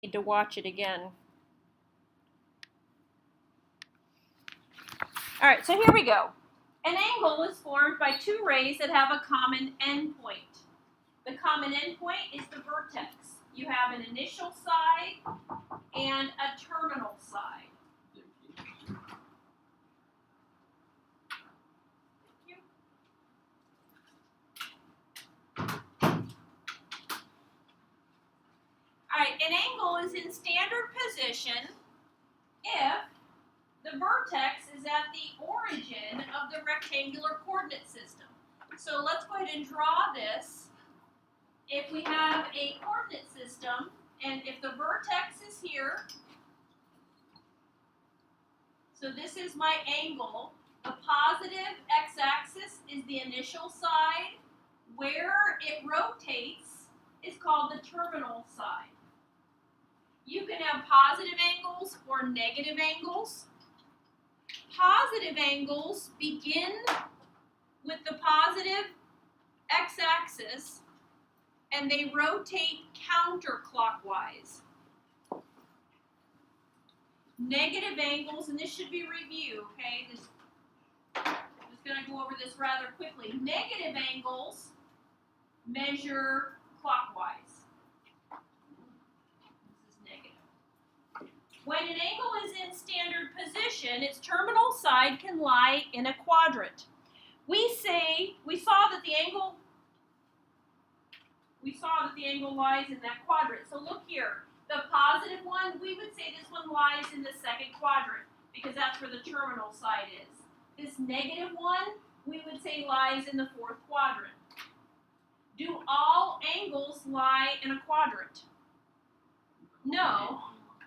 Need to watch it again. All right, so here we go. An angle is formed by two rays that have a common endpoint. The common endpoint is the vertex. You have an initial side and a terminal side. All right, an angle is in standard position if the vertex is at the origin of the rectangular coordinate system. So let's go ahead and draw this. If we have a coordinate system, and if the vertex is here, so this is my angle, the positive x-axis is the initial side. Where it rotates is called the terminal side. You can have positive angles or negative angles. Positive angles begin with the positive x-axis and they rotate counterclockwise. Negative angles, and this should be review, okay? I'm just going to go over this rather quickly. Negative angles measure clockwise. When an angle is in standard position, its terminal side can lie in a quadrant. We saw that the angle lies in that quadrant. So look here, the positive one, we would say this one lies in the second quadrant because that's where the terminal side is. This negative one, we would say lies in the fourth quadrant. Do all angles lie in a quadrant? No.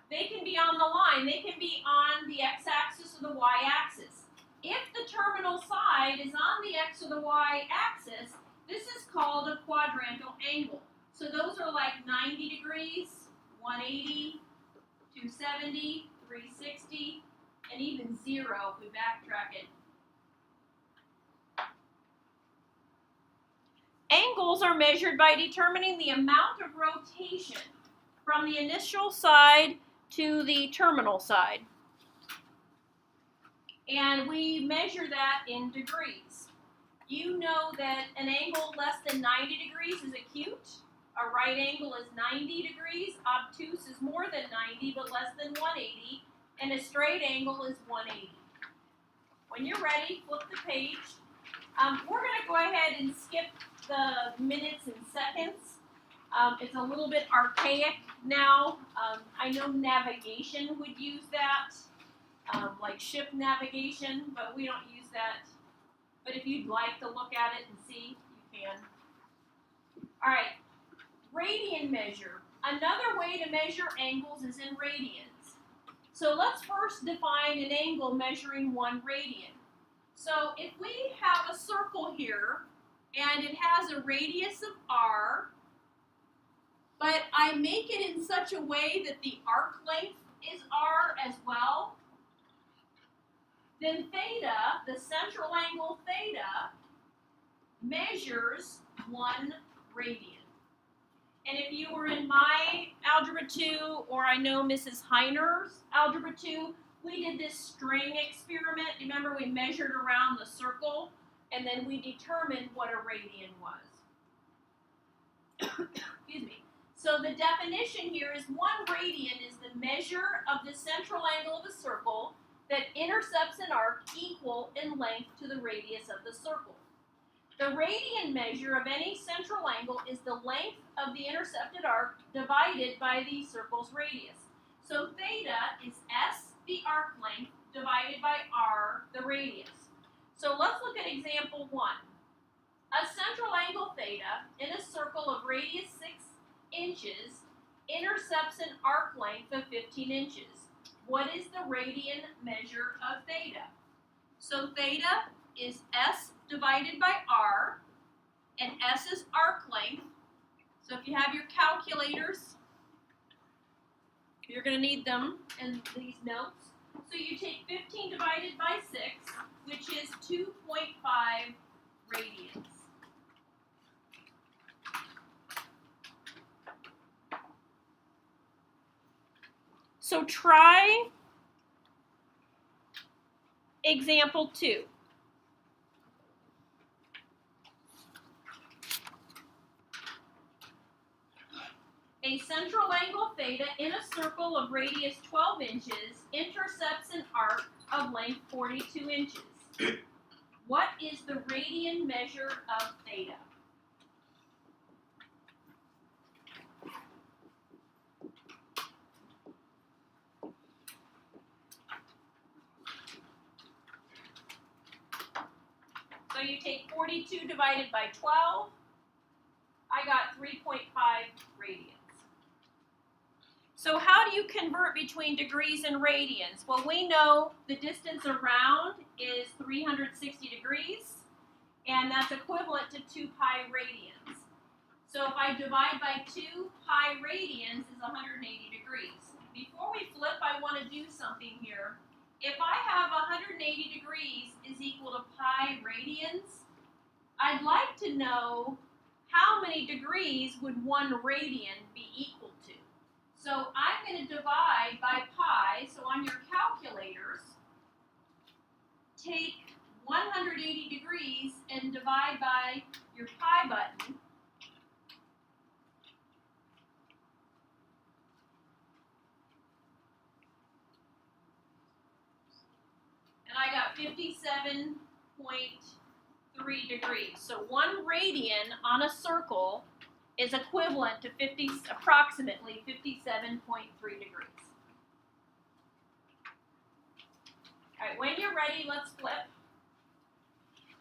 They can be on the line. They can be on the x-axis or the y-axis. If the terminal side is on the x or the y-axis, this is called a quadrantal angle. So those are like 90 degrees, 180, 270, 360, and even 0 if we backtrack it. Angles are measured by determining the amount of rotation from the initial side to the terminal side. And we measure that in degrees. You know that an angle less than 90 degrees is acute. A right angle is 90 degrees. Obtuse is more than 90 but less than 180. And a straight angle is 180. When you're ready, flip the page. We're going to go ahead and skip the minutes and seconds. It's a little bit archaic now. I know navigation would use that, like ship navigation, but we don't use that. But if you'd like to look at it and see, you can. All right, radian measure. Another way to measure angles is in radians. So let's first define an angle measuring 1 radian. So if we have a circle here, and it has a radius of r, but I make it in such a way that the arc length is r as well, then theta, the central angle theta, measures 1 radian. And if you were in my Algebra 2, or I know Mrs. Heiner's Algebra 2, we did this string experiment. Remember, we measured around the circle, and then we determined what a radian was. Excuse me. So the definition here is 1 radian is the measure of the central angle of a circle that intercepts an arc equal in length to the radius of the circle. The radian measure of any central angle is the length of the intercepted arc divided by the circle's radius. So theta is s, the arc length, divided by r, the radius. So let's look at example 1. A central angle theta in a circle of radius 6 inches intercepts an arc length of 15 inches. What is the radian measure of theta? So theta is s divided by r, and s is arc length. So if you have your calculators, you're going to need them in these notes. So you take 15 divided by 6, which is 2.5 radians. So try example 2. A central angle theta in a circle of radius 12 inches intercepts an arc of length 42 inches. What is the radian measure of theta? So you take 42 divided by 12. I got 3.5 radians. So how do you convert between degrees and radians? Well, we know the distance around is 360 degrees, and that's equivalent to 2 pi radians. So if I divide by 2, pi radians is 180 degrees. Before we flip, I want to do something here. If I have 180 degrees is equal to pi radians, I'd like to know how many degrees would 1 radian be equal to. So I'm going to divide by pi, so on your calculators, take 180 degrees and divide by your pi button. And I got 57.3 degrees. So 1 radian on a circle is equivalent to approximately 57.3 degrees. All right, when you're ready, let's flip.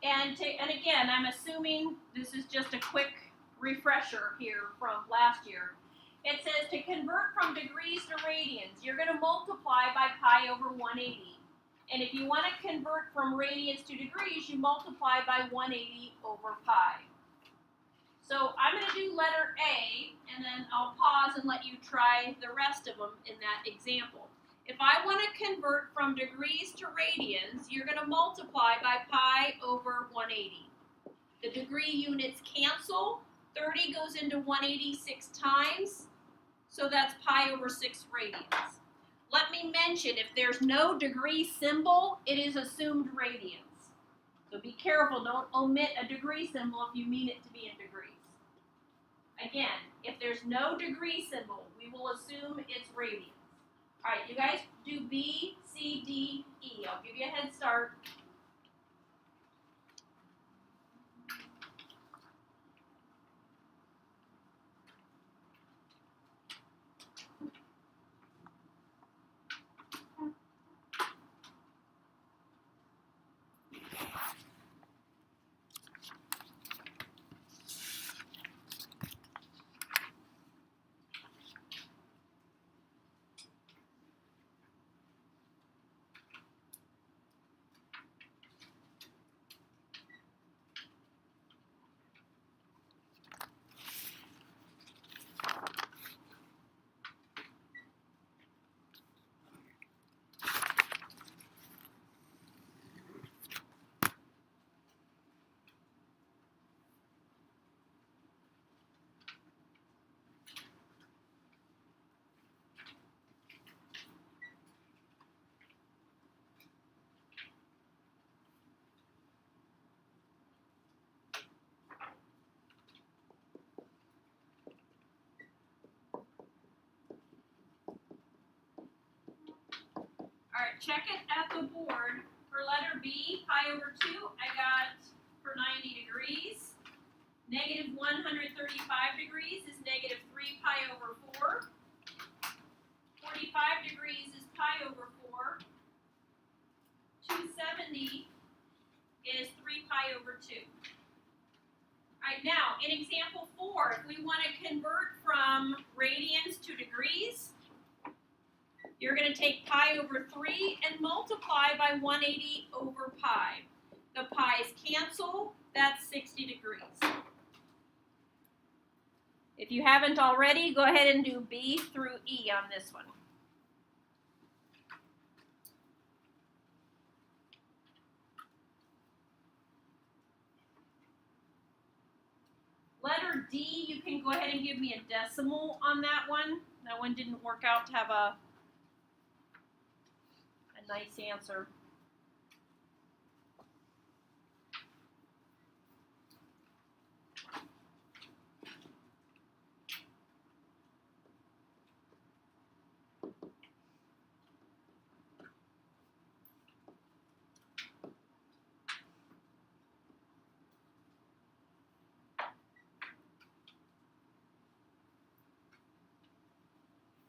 And again, I'm assuming this is just a quick refresher here from last year. It says to convert from degrees to radians, you're going to multiply by pi over 180. And if you want to convert from radians to degrees, you multiply by 180 over pi. So I'm going to do letter A, and then I'll pause and let you try the rest of them in that example. If I want to convert from degrees to radians, you're going to multiply by pi over 180. The degree units cancel. 30 goes into 180 6 times, so that's pi over 6 radians. Let me mention, if there's no degree symbol, it is assumed radians. So be careful, don't omit a degree symbol if you mean it to be in degrees. Again, if there's no degree symbol, we will assume it's radians. All right, you guys do B, C, D, E. I'll give you a head start. All right, check it at the board. For letter B, pi over 2, I got for 90 degrees. Negative 135 degrees is negative 3 pi over 4. 45 degrees is pi over 4. 270 is 3 pi over 2. All right, now, in example 4, if we want to convert from radians to degrees, you're going to take pi over 3 and multiply by 180 over pi. The pi's cancel, that's 60 degrees. If you haven't already, go ahead and do B through E on this one. Letter D, you can go ahead and give me a decimal on that one. That one didn't work out to have a a nice answer.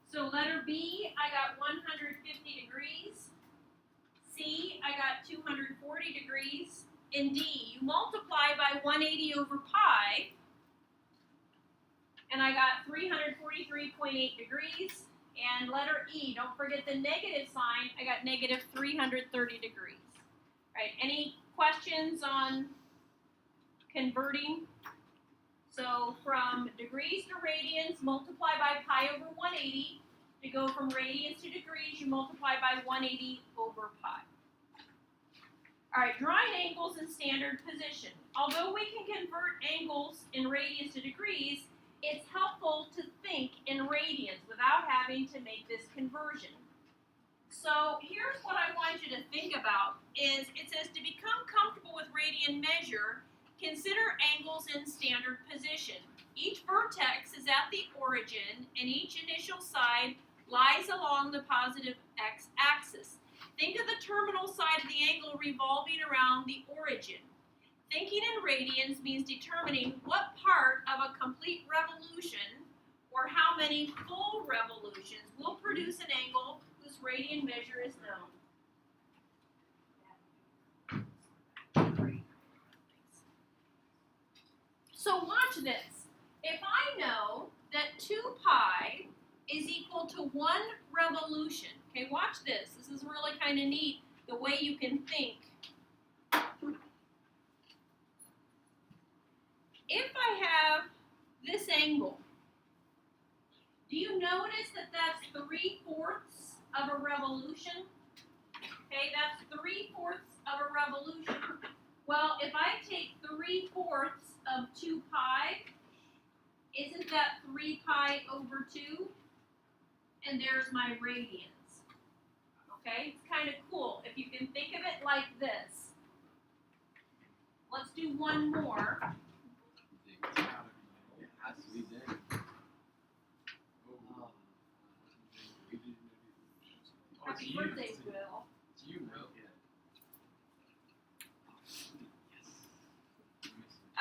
So letter B, I got 150 degrees. C, I got 240 degrees. In D, you multiply by 180 over pi, and I got 343.8 degrees. And letter E, don't forget the negative sign, I got negative 330 degrees. All right, any questions on converting? So from degrees to radians, multiply by pi over 180. To go from radians to degrees, you multiply by 180 over pi. All right, drawing angles in standard position. Although we can convert angles in radians to degrees, it's helpful to think in radians without having to make this conversion. So here's what I want you to think about is it says to become comfortable with radian measure, consider angles in standard position. Each vertex is at the origin and each initial side lies along the positive x-axis. Think of the terminal side of the angle revolving around the origin. Thinking in radians means determining what part of a complete revolution or how many full revolutions will produce an angle whose radian measure is known. So watch this. If I know that 2 pi is equal to 1 revolution, okay, watch this. This is really kind of neat, the way you can think. If I have this angle, do you notice that that's 3/4 of a revolution? Okay, that's 3/4 of a revolution. Well, if I take 3/4 of 2 pi, isn't that 3 pi over 2? And there's my radians. Okay, it's kind of cool if you can think of it like this. Let's do one more. Happy birthday, Will.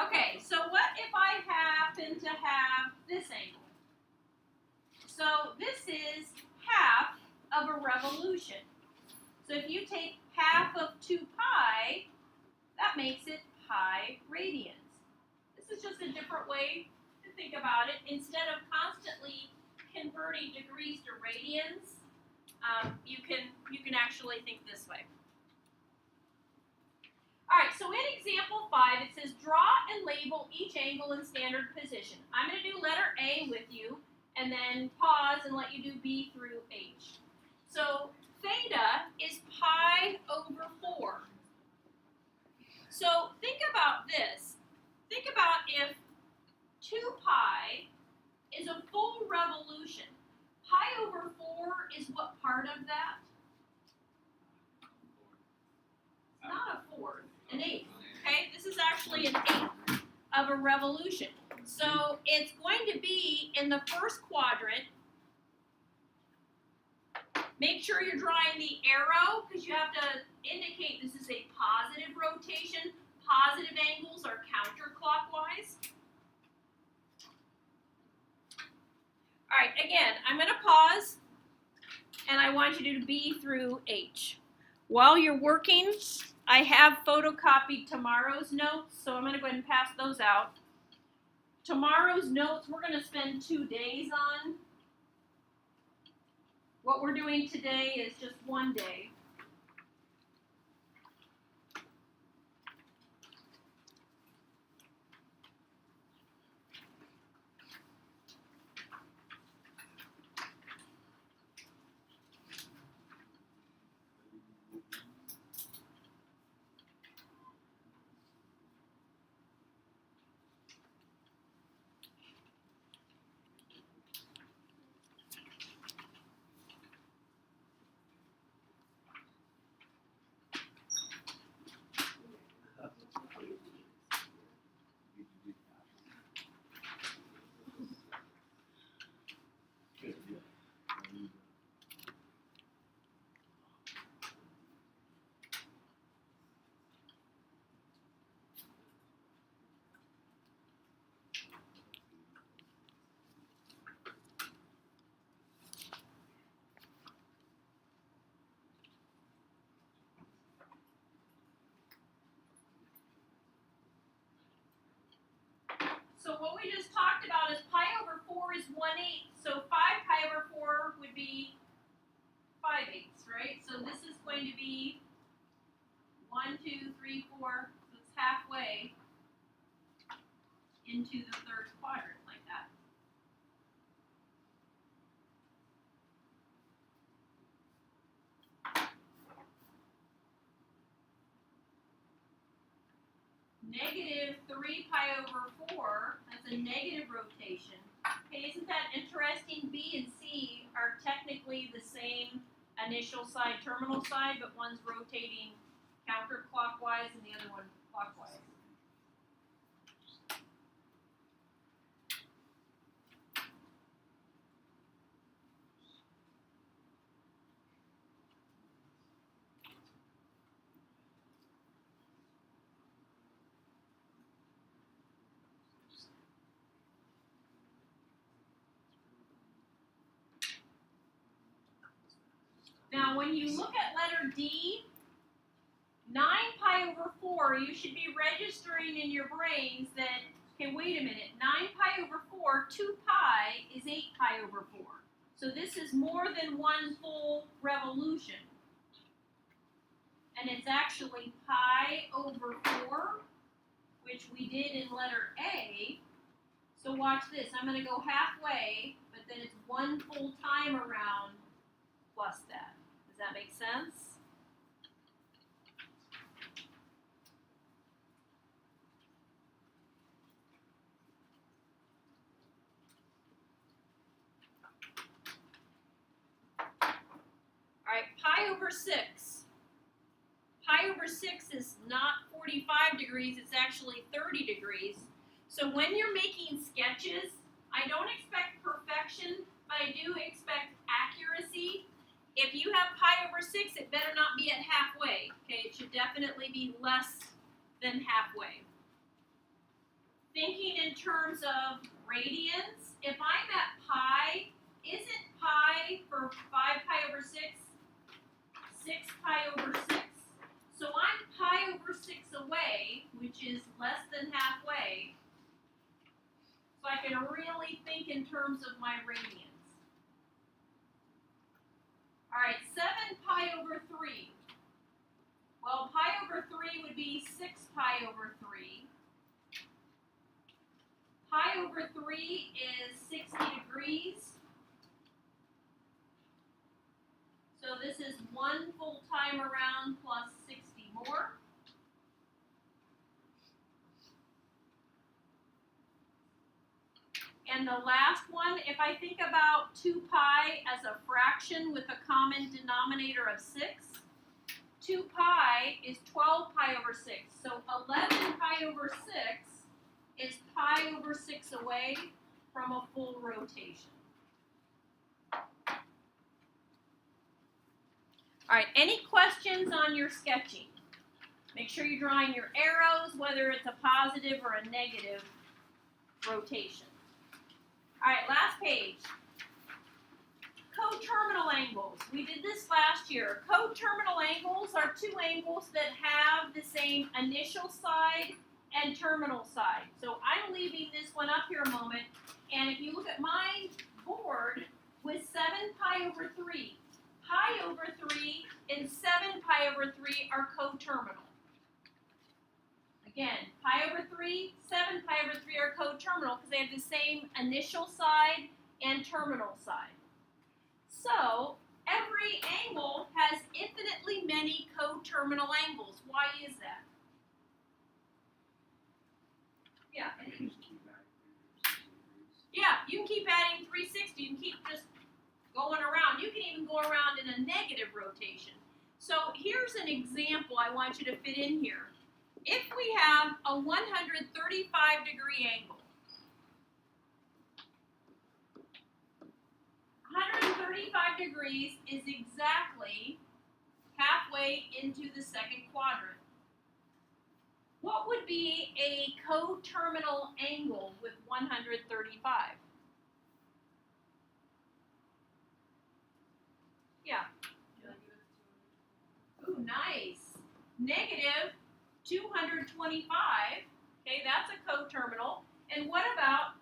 Okay, so what if I happen to have this angle? So this is half of a revolution. So if you take half of 2 pi, that makes it pi radians. This is just a different way to think about it. Instead of constantly converting degrees to radians, you can actually think this way. All right, so in example 5, it says draw and label each angle in standard position. I'm going to do letter A with you, and then pause and let you do B through H. So theta is pi over 4. So think about this. Think about if 2 pi is a full revolution. Pi over 4 is what part of that? It's not a fourth, an eighth. Okay, this is actually an eighth of a revolution. So it's going to be in the first quadrant. Make sure you're drawing the arrow because you have to indicate this is a positive rotation. Positive angles are counterclockwise. All right, again, I'm going to pause, and I want you to do B through H. While you're working, I have photocopied tomorrow's notes, so I'm going to go ahead and pass those out. Tomorrow's notes we're going to spend 2 days on. What we're doing today is just 1 day. we just talked about is pi over 4 is 1/8. So 5 pi over 4 would be 5/8, right? So this is going to be 1, 2, 3, 4. So it's halfway into the third quadrant, like that. Negative 3 pi over 4, that's a negative rotation. Okay, isn't that interesting? B and C are technically the same initial side, terminal side, but one's rotating counterclockwise and the other one clockwise. Now, when you look at letter D, 9 pi over 4, you should be registering in your brains that, okay, wait a minute, 9 pi over 4, 2 pi is 8 pi over 4. So this is more than one full revolution. And it's actually pi over 4, which we did in letter A. So watch this, I'm going to go halfway, but then it's one full time around plus that. Does that make sense? All right, pi over 6. Pi over 6 is not 45 degrees, it's actually 30 degrees. So when you're making sketches, I don't expect perfection, but I do expect accuracy. If you have pi over 6, it better not be at halfway. Okay, it should definitely be less than halfway. Thinking in terms of radians, if I'm at pi, isn't pi for 5 pi over 6, 6 pi over 6? So I'm pi over 6 away, which is less than halfway. So I can really think in terms of my radians. All right, 7 pi over 3. Well, pi over 3 would be 6 pi over 3. Pi over 3 is 60 degrees. So this is one full time around plus 60 more. And the last one, if I think about 2 pi as a fraction with a common denominator of 6, 2 pi is 12 pi over 6. So 11 pi over 6 is pi over 6 away from a full rotation. All right, any questions on your sketching? Make sure you're drawing your arrows, whether it's a positive or a negative rotation. All right, last page. Coterminal angles. We did this last year. Coterminal angles are two angles that have the same initial side and terminal side. So I'm leaving this one up here a moment. And if you look at my board with 7 pi over 3, pi over 3 and 7 pi over 3 are coterminal. Again, pi over 3, 7 pi over 3 are coterminal because they have the same initial side and terminal side. So every angle has infinitely many coterminal angles. Why is that? Yeah. Yeah, you can keep adding 360. You can keep just going around. You can even go around in a negative rotation. So here's an example I want you to fit in here. If we have a 135 degree angle, 135 degrees is exactly halfway into the second quadrant. What would be a coterminal angle with 135? Yeah. Ooh, nice. Negative 225. Okay, that's a coterminal. And what about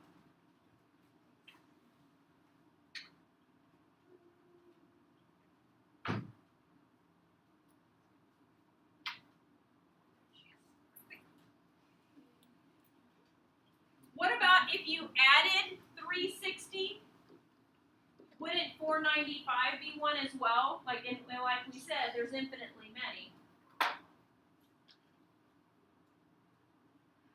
you added 360, wouldn't 495 be one as well? Like we said, there's infinitely many.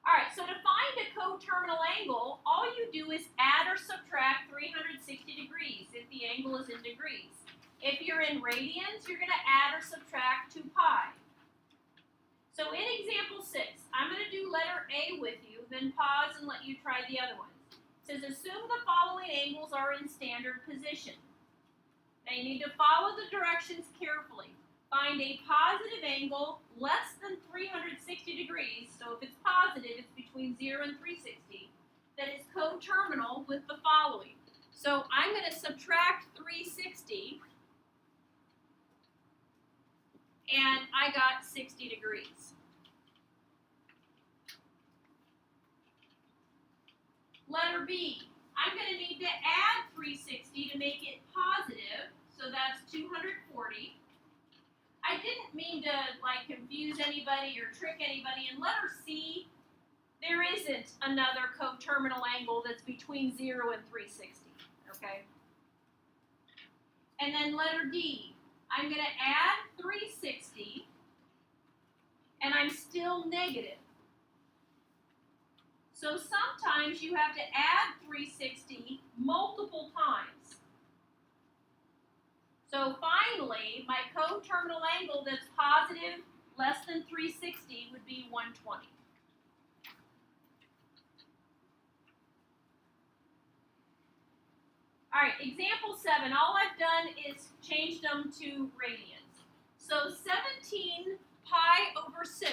All right, so to find a coterminal angle, all you do is add or subtract 360 degrees if the angle is in degrees. If you're in radians, you're going to add or subtract 2 pi. So in example 6, I'm going to do letter A with you, then pause and let you try the other ones. It says, assume the following angles are in standard position. Now you need to follow the directions carefully. Find a positive angle less than 360 degrees, so if it's positive, it's between 0 and 360, that is coterminal with the following. So I'm going to subtract 360, and I got 60 degrees. Letter B, I'm going to need to add 360 to make it positive, so that's 240. I didn't mean to confuse anybody or trick anybody. In letter C, there isn't another coterminal angle that's between 0 and 360, okay? And then letter D, I'm going to add 360, and I'm still negative. So sometimes you have to add 360 multiple times. So finally, my coterminal angle that's positive less than 360 would be 120. All right, example 7, all I've done is changed them to radians. So 17 pi over 6,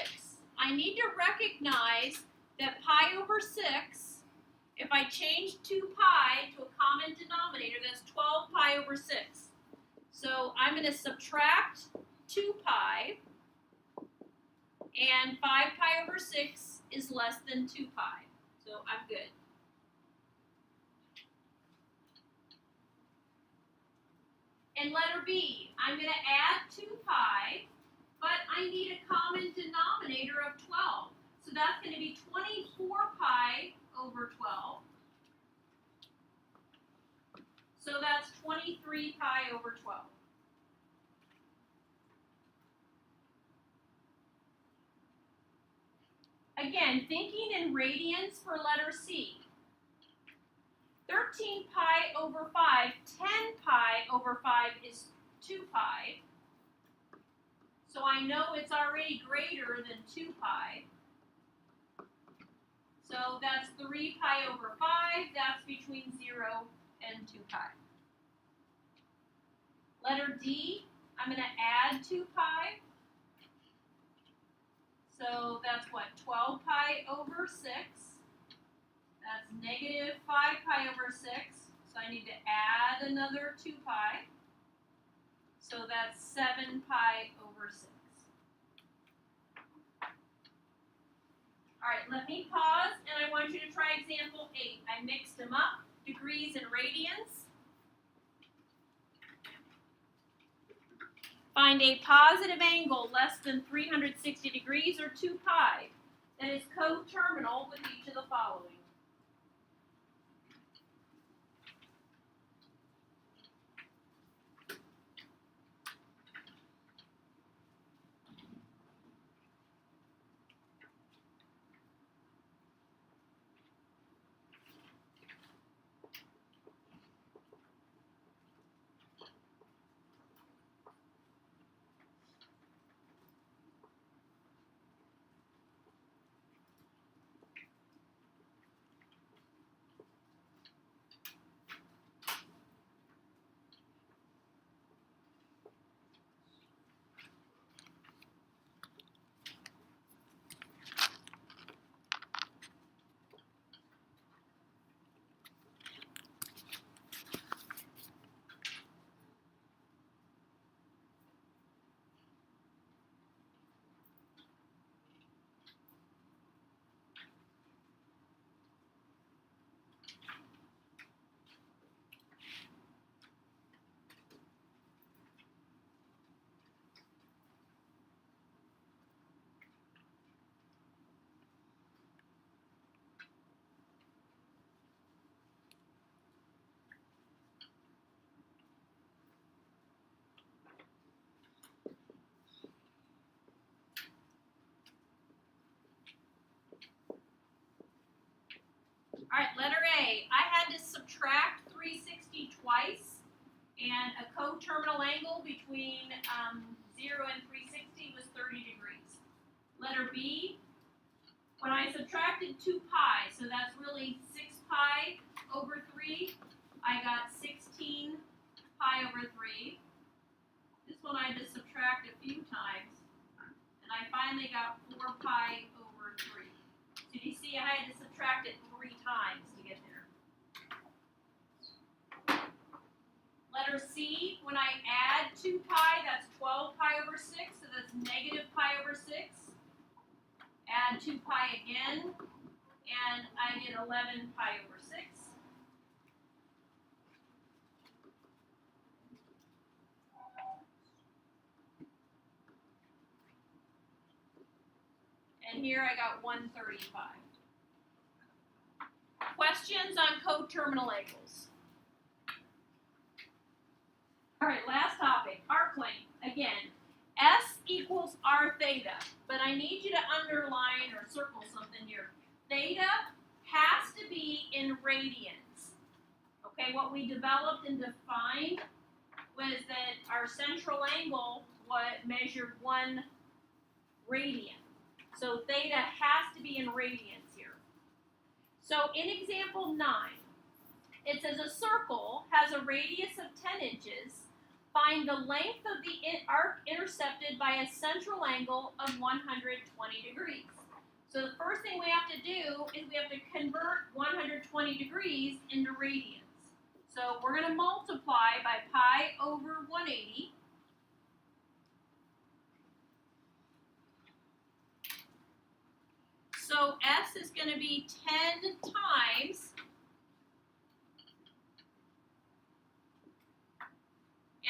I need to recognize that pi over 6, if I change 2 pi to a common denominator, that's 12 pi over 6. So I'm going to subtract 2 pi, and 5 pi over 6 is less than 2 pi. So I'm good. In letter B, I'm going to add 2 pi, but I need a common denominator of 12. So that's going to be 24 pi over 12. So that's 23 pi over 12. Again, thinking in radians for letter C. 13 pi over 5, 10 pi over 5 is 2 pi. So I know it's already greater than 2 pi. So that's 3 pi over 5, that's between 0 and 2 pi. Letter D, I'm going to add 2 pi. So that's what, 12 pi over 6. That's negative 5 pi over 6. So I need to add another 2 pi. So that's 7 pi over 6. All right, let me pause, and I want you to try example 8. I mixed them up, degrees and radians. Find a positive angle less than 360 degrees or 2 pi that is coterminal with each of the following. All right, letter A. I had to subtract 360 twice, and a coterminal angle between 0 and 360 was 30 degrees. Letter B. When I subtracted 2 pi, so that's really 6 pi over 3, I got 16 pi over 3. This one I had to subtract a few times, and I finally got 4 pi over 3. So you see I had to subtract it 3 times to get there. Letter C, when I add 2 pi, that's 12 pi over 6, so that's negative pi over 6. Add 2 pi again, and I get 11 pi over 6. And here I got 135. Questions on coterminal angles? All right, last topic, arc length. Again, S equals R theta, but I need you to underline or circle something here. Theta has to be in radians. Okay, what we developed and defined was that our central angle measured 1 radian. So theta has to be in radians here. So in example 9, it says a circle has a radius of 10 inches. Find the length of the arc intercepted by a central angle of 120 degrees. So the first thing we have to do is we have to convert 120 degrees into radians. So we're going to multiply by pi over 180. So S is going to be 10 times,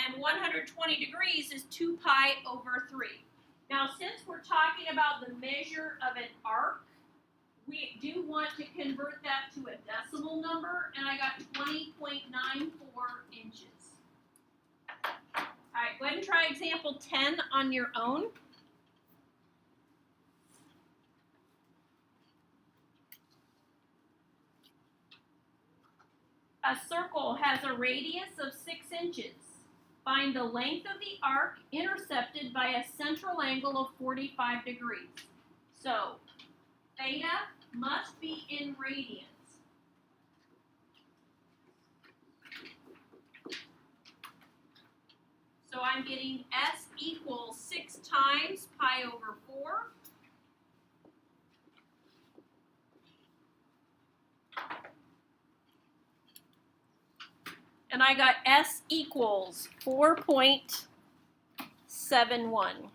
and 120 degrees is 2 pi over 3. Now, since we're talking about the measure of an arc, we do want to convert that to a decimal number, and I got 20.94 inches. All right, go ahead and try example 10 on your own. A circle has a radius of 6 inches. Find the length of the arc intercepted by a central angle of 45 degrees. So, theta must be in radians. So I'm getting S equals 6 times pi over 4. And I got S equals 4.71.